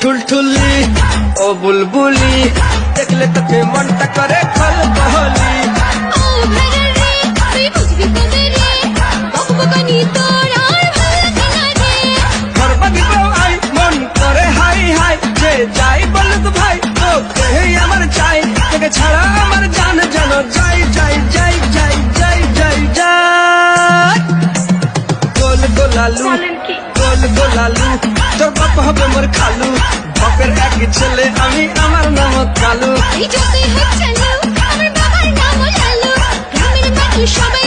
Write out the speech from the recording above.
ঠুলঠুলি ও বুলবুলি, দেখলে তোকে মনটা করে খলবহলি। ও ভেড়া রে তুই বুঝবি কবে রে, বকবকানি তোর আর ভালো লাগে না রে। করবা দিব আই মন করে হাই হাই, যে যাই বলুক ভাই তোকে আমার চাই, তোকে ছাড়া আমার জান যেন যাই যাই যাই যাই যাই যাই যাই। গোল গোলালু গোল গোলালু, তোর বাপ হবে মোর খালু, বাপের এক ছেলে আমি, আমার নাম কালু। এই যতই হোক চালু, আমার বাবার নামও লালু, গ্রামের মানুষ সবাই